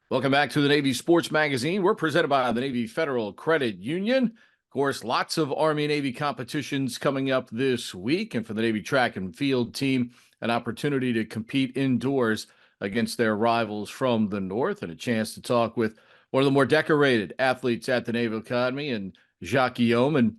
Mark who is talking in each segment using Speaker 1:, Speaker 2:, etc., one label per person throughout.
Speaker 1: Welcome back to the Navy Sports Magazine. We're presented by the Navy Federal Credit Union. Of course, lots of Army and Navy competitions coming up this week. And for the Navy track and field team, an opportunity to compete indoors against their rivals from the North, and a chance to talk with one of the more decorated athletes at the Naval Academy, and Jacques Guillaume. And,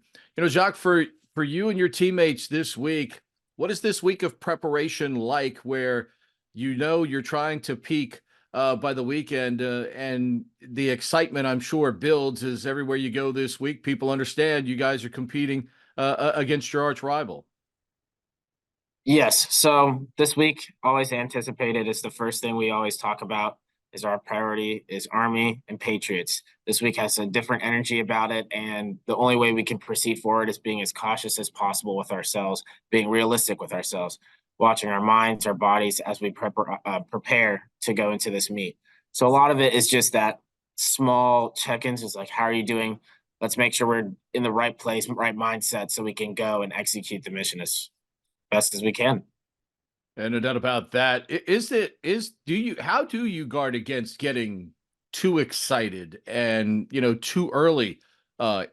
Speaker 1: Jacques, for you and your teammates this week, what is this week of preparation like, where you're trying to peak by the weekend, and the excitement, I'm sure, builds as everywhere you go this week, people understand you guys are competing against your arch rival?
Speaker 2: Yes. So this week, always anticipated, is the first thing we always talk about. Is our priority is Army and Patriots. This week has a different energy about it, and the only way we can proceed forward is being as cautious as possible with ourselves, being realistic with ourselves, watching our minds, our bodies as we prepare to go into this meet. So a lot of it is just that small check-ins. Is like, how are you doing? Let's make sure we're in the right place, right mindset, so we can go and execute the mission as best as we can.
Speaker 1: And no doubt about that. How do you guard against getting too excited and, too early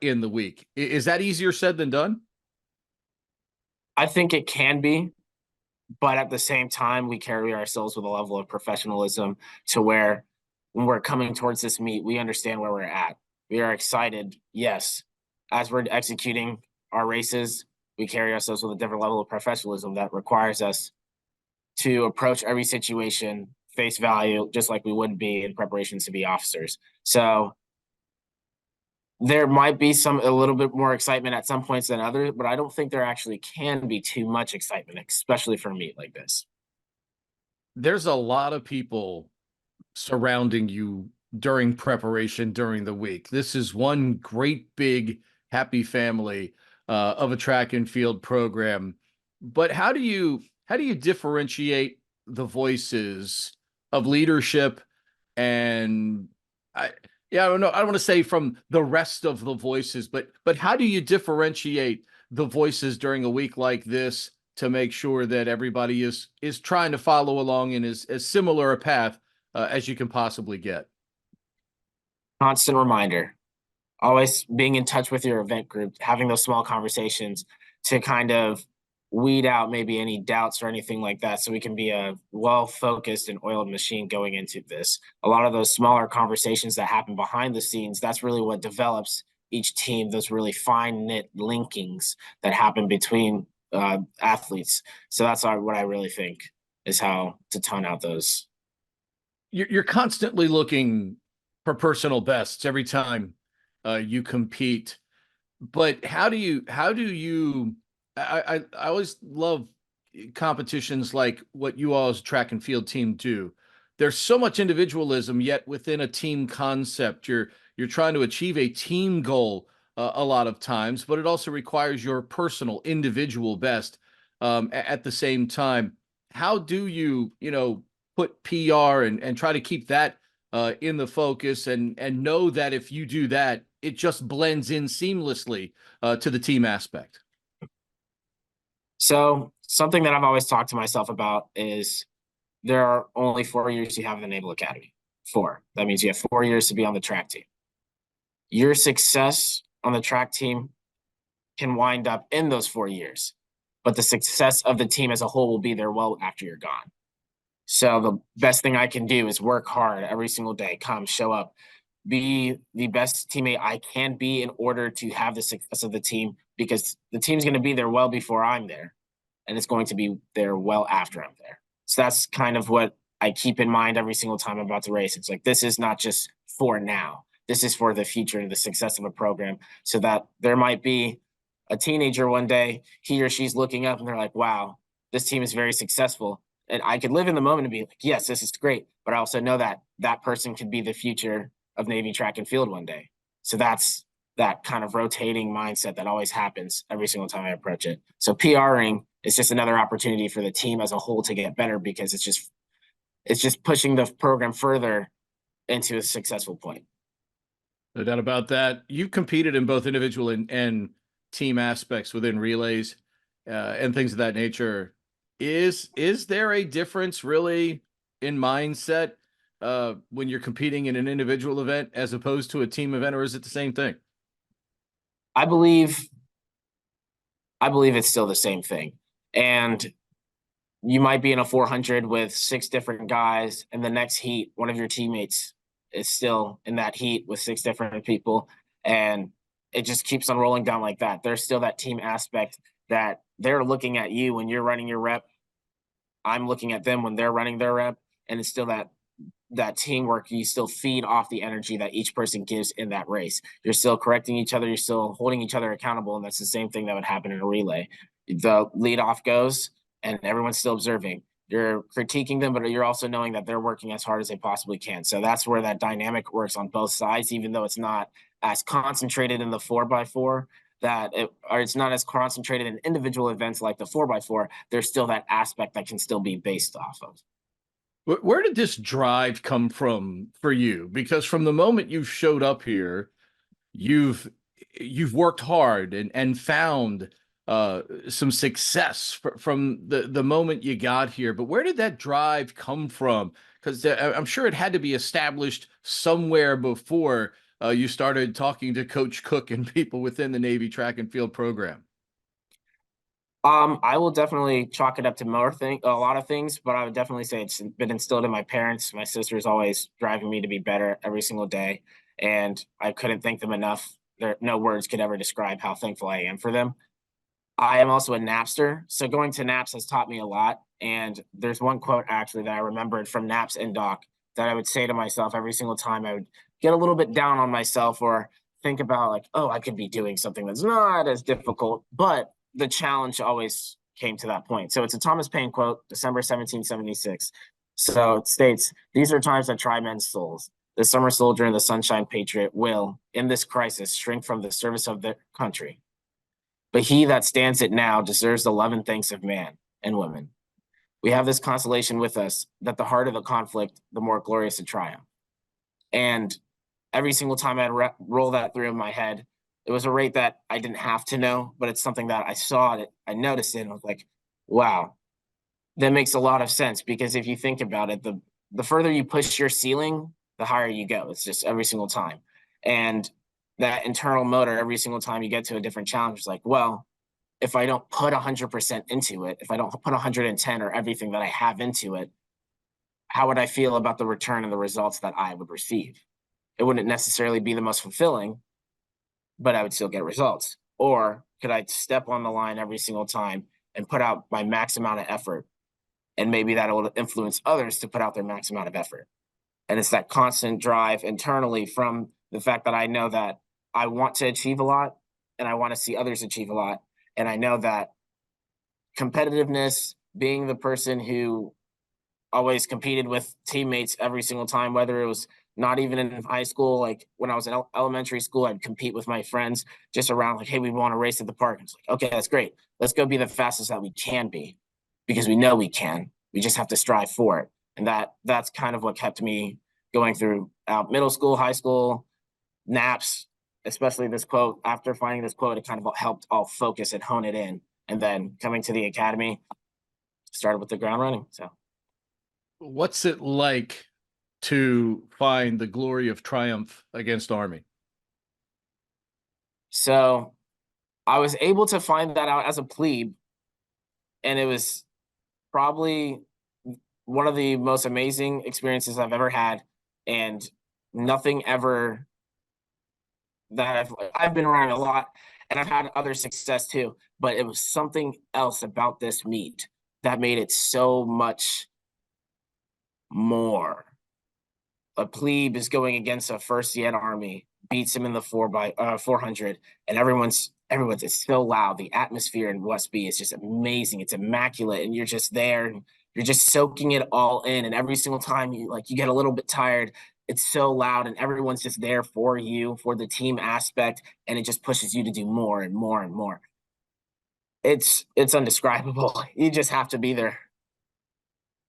Speaker 1: in the week? Is that easier said than done?
Speaker 2: I think it can be, but at the same time, we carry ourselves with a level of professionalism to where when we're coming towards this meet, we understand where we're at. We are excited, yes. As we're executing our races, we carry ourselves with a different level of professionalism that requires us to approach every situation face value, just like we would be in preparations to be officers. So there might be a little bit more excitement at some points than others, but I don't think there actually can be too much excitement, especially for a meet like this.
Speaker 1: There's a lot of people surrounding you during preparation during the week. This is one great big happy family of a track and field program. But how do you differentiate the voices of leadership and I yeah, I don't know. I don't want to say from the rest of the voices, but how do you differentiate the voices during a week like this to make sure that everybody is trying to follow along in as similar a path as you can possibly get?
Speaker 2: Constant reminder, always being in touch with your event group, having those small conversations to kind of weed out maybe any doubts or anything like that, so we can be a well-focused and oiled machine going into this. A lot of those smaller conversations that happen behind the scenes, that's really what develops each team, those really fine knit linkings that happen between athletes. So that's what I really think is how to tone out those.
Speaker 1: You're constantly looking for personal bests every time you compete. But how do you I always love competitions like what you all as a track and field team do. There's so much individualism, yet within a team concept, you're trying to achieve a team goal a lot of times, but it also requires your personal individual best at the same time. How do you put PR and try to keep that in the focus, and know that if you do that, it just blends in seamlessly to the team aspect?
Speaker 2: So something that I've always talked to myself about is there are only 4 years you have in the Naval Academy. Four. That means you have 4 years to be on the track team. Your success on the track team can wind up in those 4 years, but the success of the team as a whole will be there well after you're gone. So the best thing I can do is work hard every single day, come, show up, be the best teammate I can be in order to have the success of the team, because the team's going to be there well before I'm there, and it's going to be there well after I'm there. So that's kind of what I keep in mind every single time I'm about to race. It's like, this is not just for now. This is for the future and the success of a program, so that there might be a teenager one day, he or she's looking up and they're like, wow, this team is very successful. And I could live in the moment and be like, yes, this is great. But I also know that that person could be the future of Navy track and field one day. So that's that kind of rotating mindset that always happens every single time I approach it. So PRing is just another opportunity for the team as a whole to get better, because it's just pushing the program further into a successful point.
Speaker 1: No doubt about that. You competed in both individual and team aspects within relays and things of that nature. Is there a difference really in mindset when you're competing in an individual event as opposed to a team event, or is it the same thing?
Speaker 2: I believe it's still the same thing. And you might be in a 400 with 6 different guys, and the next heat, one of your teammates is still in that heat with 6 different people, and it just keeps on rolling down like that. There's still that team aspect that they're looking at you when you're running your rep. I'm looking at them when they're running their rep, and it's still that teamwork. You still feed off the energy that each person gives in that race. You're still correcting each other. You're still holding each other accountable, and that's the same thing that would happen in a relay. The lead off goes, and everyone's still observing. You're critiquing them, but you're also knowing that they're working as hard as they possibly can. So that's where that dynamic works on both sides, even though it's not as concentrated in the 4x4 or it's not as concentrated in individual events like the 4x4. There's still that aspect that can still be based off of.
Speaker 1: Where did this drive come from for you? Because from the moment you showed up here, you've worked hard and found some success from the moment you got here. But where did that drive come from? Because I'm sure it had to be established somewhere before you started talking to Coach Cook and people within the Navy track and field program.
Speaker 2: I will definitely chalk it up to a lot of things, but I would definitely say it's been instilled in my parents. My sister's always driving me to be better every single day, and I couldn't thank them enough. No words could ever describe how thankful I am for them. I am also a napster, so going to naps has taught me a lot. And there's one quote actually that I remembered from naps and doc that I would say to myself every single time I would get a little bit down on myself or think about like, oh, I could be doing something that's not as difficult, but the challenge always came to that point. So it's a Thomas Paine quote, December 1776. So it states, "These are times that try men's souls. The summer soldier and the sunshine patriot will, in this crisis, shrink from the service of their country. But he that stands it now deserves the love and thanks of man and women. We have this consolation with us, that the harder the conflict, the more glorious the triumph." And every single time I'd roll that through in my head, it was a rate that I didn't have to know, but it's something that I saw it, I noticed it, and I was like, wow, that makes a lot of sense. Because if you think about it, the further you push your ceiling, the higher you go. It's just every single time. And that internal motor, every single time you get to a different challenge, is like, well, if I don't put 100% into it, if I don't put 110 or everything that I have into it, how would I feel about the return and the results that I would receive? It wouldn't necessarily be the most fulfilling, but I would still get results. Or could I step on the line every single time and put out my max amount of effort? And maybe that will influence others to put out their max amount of effort. And it's that constant drive internally from the fact that I know that I want to achieve a lot and I want to see others achieve a lot. And I know that competitiveness, being the person who always competed with teammates every single time, whether it was not even in high school, like when I was in elementary school, I'd compete with my friends just around like, hey, we want to race at the park. It's like, okay, that's great. Let's go be the fastest that we can be, because we know we can. We just have to strive for it. And that's kind of what kept me going through middle school, high school, naps, especially this quote. After finding this quote, it kind of helped all focus and hone it in. And then coming to the academy, started with the ground running. So
Speaker 1: What's it like to find the glory of triumph against Army?
Speaker 2: So I was able to find that out as a plebe, and it was probably one of the most amazing experiences I've ever had. And nothing ever that I've been around a lot, and I've had other success too, but it was something else about this meet that made it so much more. A plebe is going against a first yet Army, beats him in the 400, and everyone's it's so loud. The atmosphere in West B is just amazing. It's immaculate, and you're just there, and you're just soaking it all in. And every single time you get a little bit tired, it's so loud, and everyone's just there for you, for the team aspect, and it just pushes you to do more and more and more. It's undescribable. You just have to be there.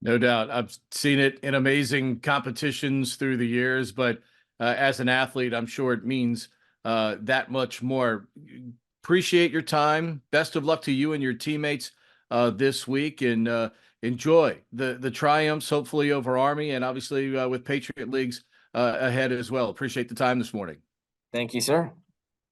Speaker 1: No doubt. I've seen it in amazing competitions through the years, but as an athlete, I'm sure it means that much more. Appreciate your time. Best of luck to you and your teammates this week. And enjoy the triumphs, hopefully over Army, and obviously with Patriot Leagues ahead as well. Appreciate the time this morning.
Speaker 2: Thank you, sir.